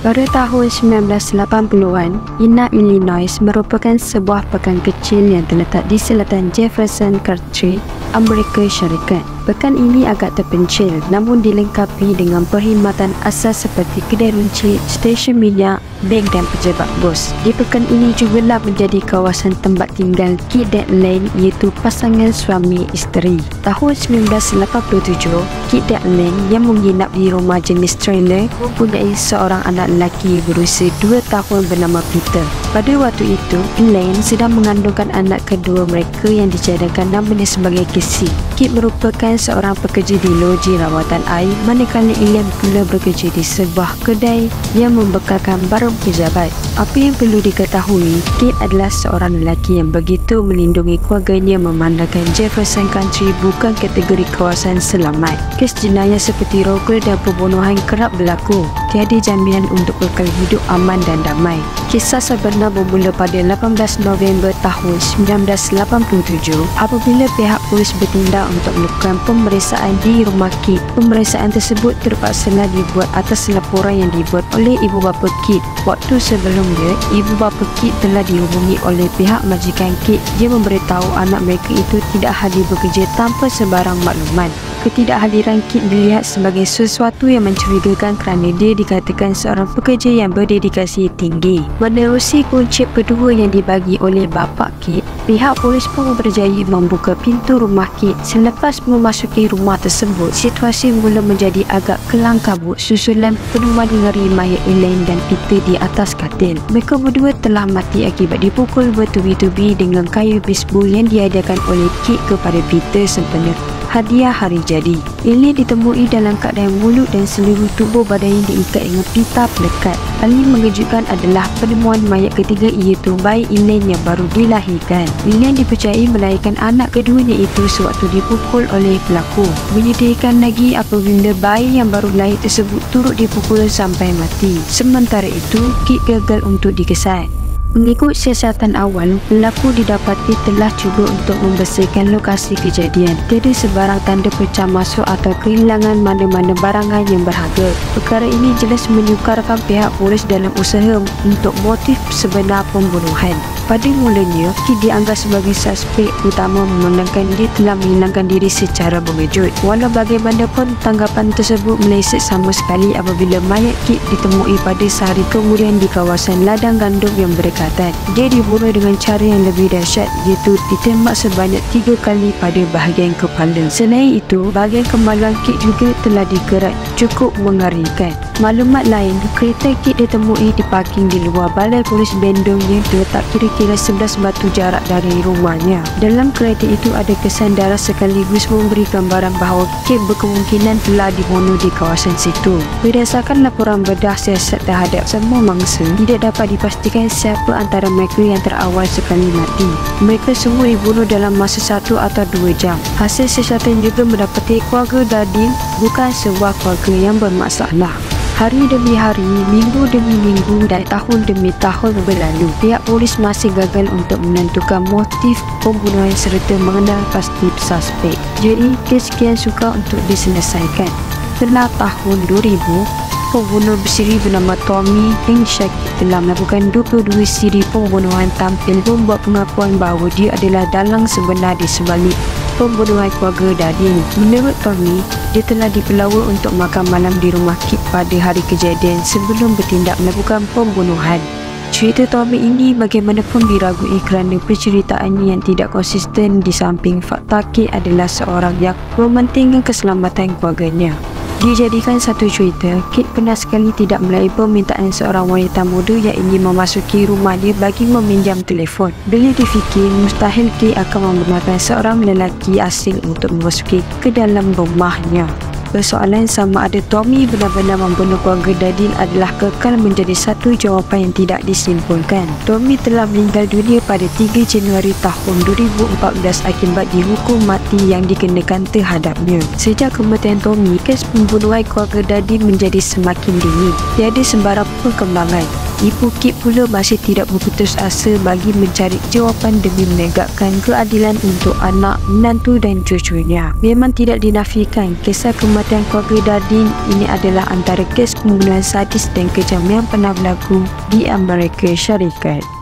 Pada tahun 1980-an, Ina, Illinois merupakan sebuah pekan kecil yang terletak di selatan Jefferson County, Amerika Syarikat. Pekan ini agak terpencil namun dilengkapi dengan perkhidmatan asas seperti kedai runcit, stesen minyak, bank dan pejabat bos. Di pekan ini jugalah menjadi kawasan tempat tinggal Kit dan Elaine, iaitu pasangan suami isteri. Tahun 1987, Kit dan Elaine yang menginap di rumah jenis trailer mempunyai seorang anak lelaki berusia 2 tahun bernama Peter. Pada waktu itu, Elaine sedang mengandungkan anak kedua mereka yang dicadangkan namanya sebagai Casey. Kit merupakan seorang pekerja di loji rawatan air, manakala Elaine pula bekerja di sebuah kedai yang membekalkan barang pejabat. Apa yang perlu diketahui, Kit adalah seorang lelaki yang begitu melindungi keluarganya, memandangkan Jefferson County bukan kategori kawasan selamat. Kes jenayah seperti rogol dan pembunuhan kerap berlaku. Tiada jaminan untuk kekal hidup aman dan damai. Kisah sebenar bermula pada 18 November tahun 1987 apabila pihak polis bertindak untuk melakukan pemeriksaan di rumah Kit. Pemeriksaan tersebut terpaksalah dibuat atas laporan yang dibuat oleh ibu bapa Kit. Waktu sebelumnya, ibu bapa Kit telah dihubungi oleh pihak majikan Kit yang memberitahu anak mereka itu tidak hadir bekerja tanpa sebarang makluman. Ketidakhadiran Kit dilihat sebagai sesuatu yang mencurigakan kerana dia dikatakan seorang pekerja yang berdedikasi tinggi. Menerusi kunci kedua yang dibagi oleh bapa Kit, pihak polis pun berjaya membuka pintu rumah Kit. Selepas memasuki rumah tersebut, situasi mula menjadi agak kelang kabut susulan penemuan ngeri mayat Elaine dan Peter di atas katil. Mereka berdua telah mati akibat dipukul bertubi-tubi dengan kayu bisbol yang dihadiahkan oleh Kit kepada Peter sempena hadiah hari jadi. Elaine ditemui dalam keadaan mulut dan seluruh tubuh badannya diikat dengan pita pelekat. Paling mengejutkan adalah penemuan mayat ketiga, iaitu bayi Elaine yang baru dilahirkan. Elaine dipercayai melahirkan anak keduanya itu sewaktu dipukul oleh pelaku. Menyedihkan lagi apabila bayi yang baru lahir tersebut turut dipukul sampai mati. Sementara itu, Kit gagal untuk dikesan. Mengikut siasatan awal, pelaku didapati telah cuba untuk membersihkan lokasi kejadian. Tiada sebarang tanda pecah masuk atau kehilangan mana-mana barangan yang berharga. Perkara ini jelas menyukarkan pihak polis dalam usaha untuk motif sebenar pembunuhan. Pada mulanya, Kit dianggap sebagai suspek utama, memandangkan dia telah menghilangkan diri secara mengejut. Walau bagaimanapun, tanggapan tersebut meleset sama sekali apabila mayat Kit ditemui pada sehari kemudian di kawasan ladang gandum yang berdekatan. Dia dibunuh dengan cara yang lebih dahsyat, iaitu ditembak sebanyak 3 kali pada bahagian kepala. Selain itu, bahagian kemaluan Kit juga telah dikerat. Cukup mengerikan. Maklumat lain, kereta Kit ditemui di parking di luar balai polis Bandung yang terletak kira-kira 11 batu jarak dari rumahnya. Dalam kereta itu ada kesan darah sekaligus memberi gambaran bahawa Kit berkemungkinan telah dibunuh di kawasan situ. Berdasarkan laporan bedah siasat terhadap semua mangsa, tidak dapat dipastikan siapa antara mereka yang terawal sekali mati. Mereka semua dibunuh dalam masa 1 atau 2 jam. Hasil siasatan juga mendapati keluarga Dadin bukan sebuah keluarga yang bermasalah. Hari demi hari, minggu demi minggu dan tahun demi tahun berlalu, pihak polis masih gagal untuk menentukan motif pembunuhan serta mengenal pasti suspek. Jadi, kes kian sukar untuk diselesaikan. Setelah tahun 2000, pembunuh bersiri bernama Tommy Shaki telah melakukan 22 siri pembunuhan tampil membuat pengakuan bahawa dia adalah dalang sebenar di sebalik pembunuhan keluarga Dadin. Menurut Tommy, dia telah dipelawa untuk makan malam di rumah Kit pada hari kejadian sebelum bertindak melakukan pembunuhan. Cerita Tommy ini bagaimanapun diragui kerana penceritaannya yang tidak konsisten, di samping fakta Kit adalah seorang yang mementingkan keselamatan keluarganya. Dijadikan satu cerita, Kit pernah sekali tidak melalui permintaan seorang wanita muda yang ingin memasuki rumahnya bagi meminjam telefon. Bila difikir, mustahil Kit akan membenarkan seorang lelaki asing untuk memasuki ke dalam rumahnya. Persoalan sama ada Tommy benar-benar membunuh keluarga Dadin adalah kekal menjadi satu jawapan yang tidak disimpulkan. Tommy telah meninggal dunia pada 3 Januari tahun 2014 akibat dihukum mati yang dikenakan terhadapnya. Sejak kematian Tommy, kes pembunuhan keluarga Dadin menjadi semakin dingin. Tiada sembarang perkembangan. Ibu Kip pula masih tidak berputus asa bagi mencari jawapan demi menegakkan keadilan untuk anak, menantu dan cucunya. Memang tidak dinafikan kisah kematian keluarga Dardin ini adalah antara kes pembunuhan sadis dan kejam yang pernah berlaku di Amerika Syarikat.